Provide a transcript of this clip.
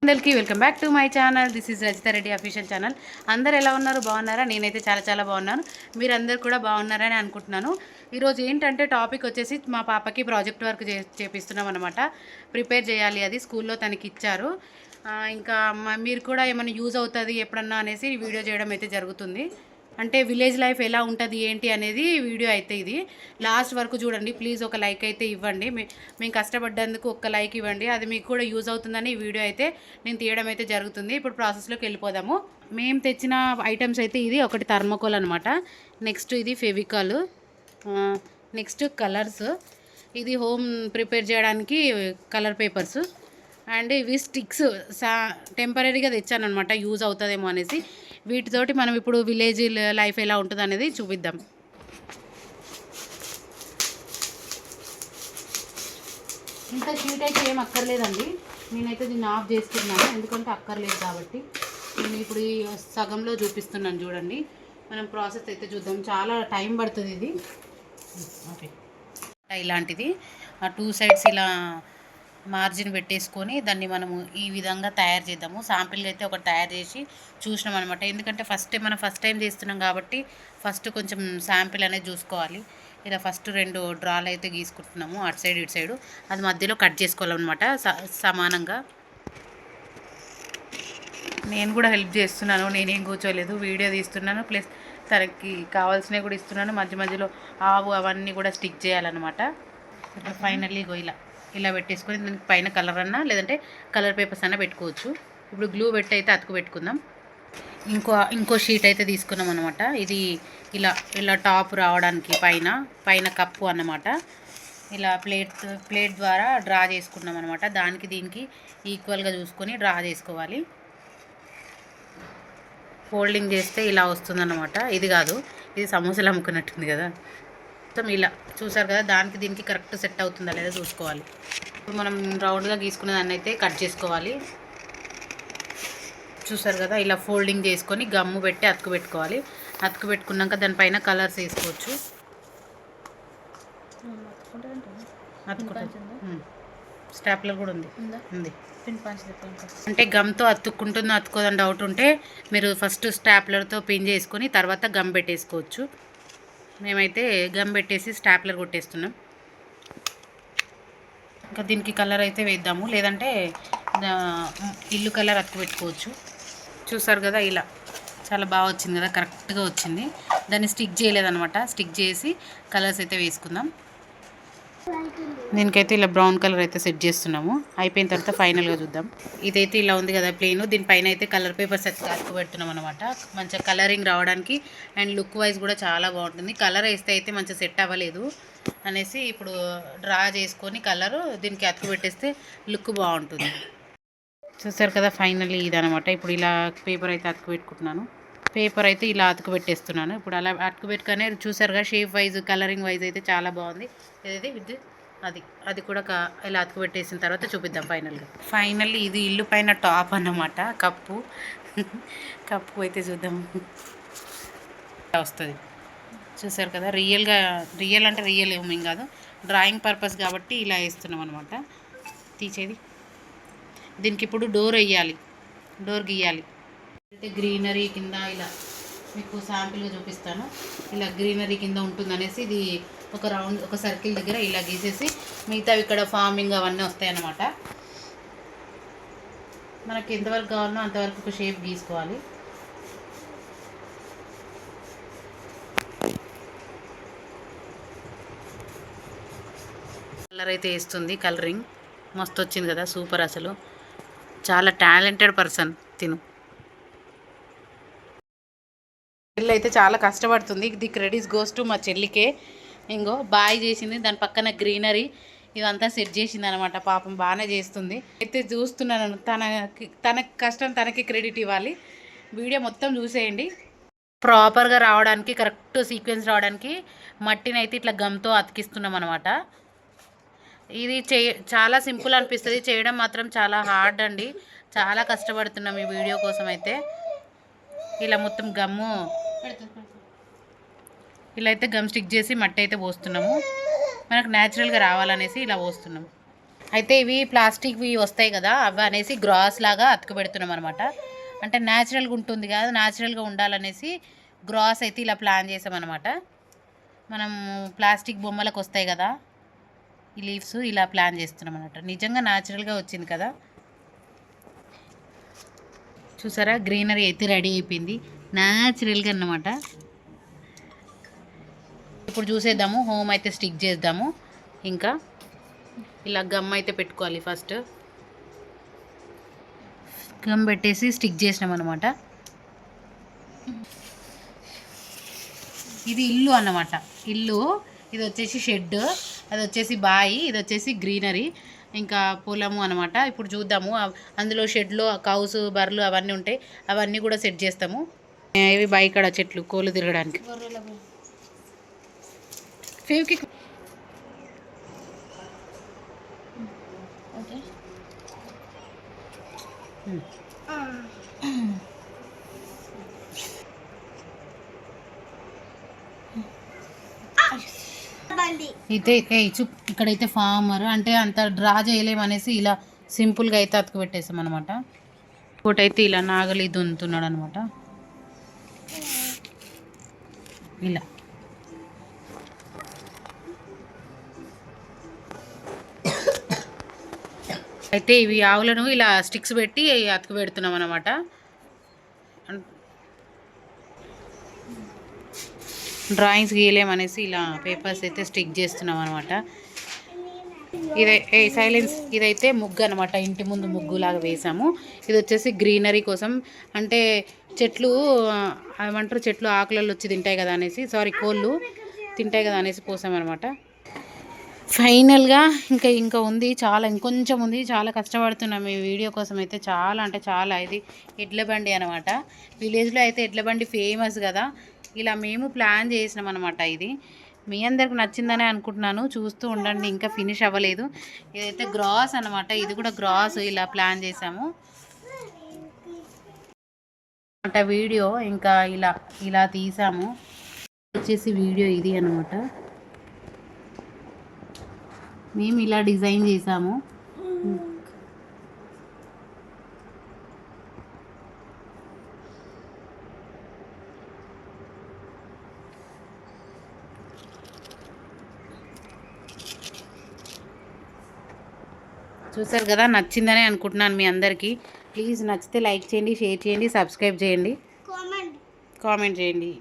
అందరికీ welcome back to my channel. This is Rajitha Reddy official channel. అందరు ఎలా ఉన్నారు? బాగున్నారా? నేనైతే చాలా బాగున్నాను. మీరందరూ కూడా బాగున్నారని అనుకుంటున్నాను. ఈరోజు ఏంటంటే టాపిక్ వచ్చేసి మా పాపకి ప్రాజెక్ట్ వర్క్ చేపిస్తున్నాం అనమాట. ప్రిపేర్ చేయాలి, అది స్కూల్లో తనకి ఇచ్చారు. ఇంకా మీరు కూడా ఏమైనా యూజ్ అవుతుంది ఎప్పుడన్నా అనేసి వీడియో చేయడం అయితే జరుగుతుంది. అంటే విలేజ్ లైఫ్ ఎలా ఉంటుంది ఏంటి అనేది వీడియో అయితే ఇది లాస్ట్ వరకు చూడండి. ప్లీజ్ ఒక లైక్ అయితే ఇవ్వండి. మేము కష్టపడ్డందుకు ఒక లైక్ ఇవ్వండి, అది మీకు కూడా యూజ్ అవుతుందని ఈ వీడియో అయితే నేను తీయడం అయితే జరుగుతుంది. ఇప్పుడు ప్రాసెస్లోకి వెళ్ళిపోదాము. మేము తెచ్చిన ఐటమ్స్ అయితే ఇది ఒకటి థర్మోకోల్ అనమాట. నెక్స్ట్ ఇది ఫెవికాల్, నెక్స్ట్ కలర్స్, ఇది హోమ్ ప్రిపేర్ చేయడానికి కలర్ పేపర్స్, అండ్ ఇవి స్టిక్స్ టెంపరీగా తెచ్చాను అనమాట, యూజ్ అవుతుందేమో అనేసి. వీటితోటి మనం ఇప్పుడు విలేజ్ లైఫ్ ఎలా ఉంటుంది అనేది చూపిద్దాం. ఇంత షీట్ అయితే ఏం అక్కర్లేదండి. నేనైతే దీన్ని ఆఫ్ చేసుకున్నాను, ఎందుకంటే అక్కర్లేదు కాబట్టి. నేను ఇప్పుడు ఈ సగంలో చూపిస్తున్నాను చూడండి. మనం ప్రాసెస్ అయితే చూద్దాం. చాలా టైం పడుతుంది ఇది. ఓకే, ఇలాంటిది 2 సైడ్స్ ఇలా మార్జిన్ పెట్టేసుకొని దాన్ని మనము ఈ విధంగా తయారు చేద్దాము. శాంపిల్గా అయితే ఒకటి తయారు చేసి చూసినాం అనమాట. ఎందుకంటే మనం ఫస్ట్ టైం చేస్తున్నాం కాబట్టి ఫస్ట్ కొంచెం శాంపిల్ అనేది చూసుకోవాలి. ఇలా ఫస్ట్ 2 డ్రాలు అయితే గీసుకుంటున్నాము, అటు సైడ్ ఇటు సైడు. అది మధ్యలో కట్ చేసుకోవాలన్నమాట సమానంగా. నేను కూడా హెల్ప్ చేస్తున్నాను, నేనేం కూర్చోలేదు, వీడియో తీస్తున్నాను, ప్లస్ తనకి కావాల్సినవి కూడా ఇస్తున్నాను. మధ్యలో ఆవు అవన్నీ కూడా స్టిక్ చేయాలన్నమాట. ఫైనల్లీ ఇలా పెట్టేసుకొని దానికి పైన కలర్ అన్నా లేదంటే కలర్ పేపర్స్ అన్నా పెట్టుకోవచ్చు. ఇప్పుడు గ్లూ పెట్టి అయితే అతుకు పెట్టుకుందాం. ఇంకో షీట్ అయితే తీసుకున్నాం అనమాట. ఇది ఇలా టాప్ రావడానికి పైన కప్పు అన్నమాట. ఇలా ప్లేట్ ద్వారా డ్రా చేసుకున్నాం అనమాట. దానికి దీనికి ఈక్వల్గా చూసుకొని డ్రా చేసుకోవాలి. ఫోల్డింగ్ చేస్తే ఇలా వస్తుందన్నమాట. ఇది కాదు, ఇది సమోసాలు అమ్ముకున్నట్టుంది కదా. మొత్తం ఇలా చూసారు కదా, దానికి దీనికి కరెక్ట్ సెట్ అవుతుందా లేదా చూసుకోవాలి. ఇప్పుడు మనం రౌండ్గా గీసుకున్న దాన్ని అయితే కట్ చేసుకోవాలి. చూసారు కదా, ఇలా ఫోల్డింగ్ చేసుకొని గమ్ము పెట్టి అతుకు పెట్టుకోవాలి. అతుకు పెట్టుకున్నాక దానిపైన కలర్స్ వేసుకోవచ్చు. స్టాప్లర్ కూడా ఉంది. అంటే గమ్తో అతుక్కుంటుందో అతుక్కోదని డౌట్ ఉంటే మీరు ఫస్ట్ స్టాప్లర్తో పిన్ చేసుకొని తర్వాత గమ్ పెట్టేసుకోవచ్చు. మేమైతే గమ్ పెట్టేసి స్టాప్లర్ కొట్టేస్తున్నాం. ఇంకా దీనికి కలర్ అయితే వేద్దాము, లేదంటే ఇల్లు కలర్ అతుకు పెట్టుకోవచ్చు. చూసారు కదా, ఇలా చాలా బాగా వచ్చింది కదా, కరెక్ట్గా వచ్చింది. దాన్ని స్టిక్ చేయలేదన్నమాట. స్టిక్ చేసి కలర్స్ అయితే వేసుకుందాం. దీనికైతే ఇలా బ్రౌన్ కలర్ అయితే సెట్ చేస్తున్నాము. అయిపోయిన తర్వాత ఫైనల్గా చూద్దాం. ఇదైతే ఇలా ఉంది కదా ప్లేన్, దీనిపైన అయితే కలర్ పేపర్స్ అయితే అతుకు పెడుతున్నాం అనమాట. మంచిగా కలరింగ్ రావడానికి అండ్ లుక్ వైజ్ కూడా చాలా బాగుంటుంది. కలర్ వేస్తే అయితే మంచిగా సెట్ అవ్వలేదు అనేసి ఇప్పుడు డ్రా చేసుకొని కలరు దీనికి అతుకు పెట్టేస్తే లుక్ బాగుంటుంది. చూసారు కదా, ఫైనల్లీ ఇదనమాట. ఇప్పుడు ఇలా పేపర్ అయితే అతుకు పెట్టుకుంటున్నాను. పేపర్ అయితే ఇలా అతుకు పెట్టేస్తున్నాను. ఇప్పుడు అలా అతుకు పెట్టుకునే చూసారుగా, షేప్ వైజ్ కలరింగ్ వైజ్ అయితే చాలా బాగుంది. ఏదైతే అది కూడా ఇలా అతుకు పెట్టేసిన తర్వాత చూపిద్దాం ఫైనల్లీ. ఇది ఇల్లు పైన టాప్ అన్నమాట, కప్పు అయితే చూద్దాం వస్తుంది. చూసారు కదా, రియల్ అంటే రియల్ ఏమేం కాదు, డ్రాయింగ్ పర్పస్ కాబట్టి ఇలా వేస్తున్నాం అనమాట. తీసేది దీనికి ఇప్పుడు డోర్ గీయాలి. అయితే గ్రీనరీ కింద ఇలా మీకు శాంపిల్గా చూపిస్తాను. ఇలా గ్రీనరీ కింద ఉంటుందనేసి ఇది ఒక సర్కిల్ దగ్గర ఇలా గీసేసి మిగతా ఇక్కడ ఫార్మింగ్ అవన్నీ వస్తాయన్నమాట. మనకి ఎంతవరకు కావాలనో అంతవరకు ఒక షేప్ గీసుకోవాలి. కలర్ అయితే వేస్తుంది, కలరింగ్ మస్తు వచ్చింది కదా, సూపర్. అసలు చాలా టాలెంటెడ్ పర్సన్ తిను. చెల్లి అయితే చాలా కష్టపడుతుంది. ది క్రెడిట్స్ గోస్ టు మా చెల్లికే. ఇంకో బాయ్ చేసింది, దాని పక్కన గ్రీనరీ ఇదంతా సెట్ చేసింది అనమాట. పాపం బాగానే చేస్తుంది. అయితే చూస్తున్నాను, తన కష్టం తనకి క్రెడిట్ ఇవ్వాలి. వీడియో మొత్తం చూసేయండి. ప్రాపర్గా రావడానికి, కరెక్ట్ సీక్వెన్స్ రావడానికి మట్టిని అయితే ఇట్లా గమ్తో అతికిస్తున్నాం అనమాట. ఇది చాలా సింపుల్ అనిపిస్తుంది, చేయడం మాత్రం చాలా హార్డ్ అండి. చాలా కష్టపడుతున్నాం ఈ వీడియో కోసం. అయితే ఇలా మొత్తం ఇలా అయితే గమ్ స్టిక్ చేసి మట్టి అయితే పోస్తున్నాము. మనకు న్యాచురల్గా రావాలనేసి ఇలా పోస్తున్నాము. అయితే ఇవి ప్లాస్టిక్వి వస్తాయి కదా, అవి అనేసి గ్రాస్ లాగా అతుకు పెడుతున్నాం అనమాట. అంటే న్యాచురల్గా ఉంటుంది కదా, న్యాచురల్గా ఉండాలనేసి గ్రాస్ అయితే ఇలా ప్లాన్ చేసామన్నమాట. మనం ప్లాస్టిక్ బొమ్మలకు వస్తాయి కదా ఈ లీవ్స్, ఇలా ప్లాన్ చేస్తున్నాం అన్నమాట. నిజంగా న్యాచురల్గా వచ్చింది కదా. చూసారా, గ్రీనరీ అయితే రెడీ అయిపోయింది న్యాచురల్గా అన్నమాట. ఇప్పుడు చూసేద్దాము, హోమ్ అయితే స్టిక్ చేద్దాము. ఇంకా ఇలా గమ్ అయితే పెట్టుకోవాలి. ఫస్ట్ గమ్ పెట్టేసి స్టిక్ చేసినాం అనమాట. ఇది ఇల్లు అన్నమాట. ఇల్లు, ఇది వచ్చేసి షెడ్, అది వచ్చేసి బాయి, ఇది వచ్చేసి గ్రీనరీ, ఇంకా పొలము అనమాట. ఇప్పుడు చూద్దాము, అందులో షెడ్లో కౌస్ బర్రెలు అవన్నీ ఉంటాయి, అవన్నీ కూడా సెట్ చేస్తాము. ఇవి బాయి కాడ చెట్లు, కోళ్ళు తిరగడానికి. ఫేవ్కి అయితే ఇక్కడైతే ఫార్మర్ అంటే అంత డ్రా చేయలేమనేసి ఇలా సింపుల్గా అయితే అతుకు పెట్టేసాం అనమాట. ఇంకోటైతే ఇలా నాగలి దున్నుతున్నాడు అనమాట. ఇలా అయితే ఇవి ఆవులను ఇలా స్టిక్స్ పెట్టి అతుకు పెడుతున్నాం అనమాట. డ్రాయింగ్స్ గీయలేమనేసి ఇలా పేపర్స్ అయితే స్టిక్ చేస్తున్నాం అనమాట. సైలెన్స్, ఇదైతే ముగ్గు అనమాట. ఇంటి ముందు ముగ్గులాగా వేసాము. ఇది వచ్చేసి గ్రీనరీ కోసం, అంటే చెట్లు ఏమంటారు, చెట్లు ఆకులలో వచ్చి తింటాయి కదా అనేసి, కోళ్ళు తింటాయి కదా అనేసి పోసామన్నమాట. ఫైనల్గా ఇంకా ఉంది, చాలా ఇంకొంచెం ఉంది. చాలా కష్టపడుతున్నాం ఈ వీడియో కోసం అయితే, చాలా అంటే చాలా. ఇది ఎడ్ల బండి అనమాట. విలేజ్లో అయితే ఎడ్ల బండి ఫేమస్ కదా. ఇలా మేము ప్లాన్ చేసినాం అనమాట. ఇది మీ అందరికి నచ్చిందనే అనుకుంటున్నాను. చూస్తూ ఉండండి, ఇంకా ఫినిష్ అవ్వలేదు. ఇదైతే గ్రాస్ అనమాట, ఇది కూడా గ్రాస్ ఇలా ప్లాన్ చేసాము అంటే వీడియో ఇంకా ఇలా తీసాము. వచ్చేసి వీడియో ఇది అనమాట. మేము ఇలా డిజైన్ చేసాము. చూసారు కదా, నచ్చిందనే అనుకుంటున్నాను మీ అందరికీ. ప్లీజ్ నచ్చితే లైక్ చేయండి, షేర్ చేయండి, సబ్స్క్రైబ్ చేయండి, కామెంట్ చేయండి.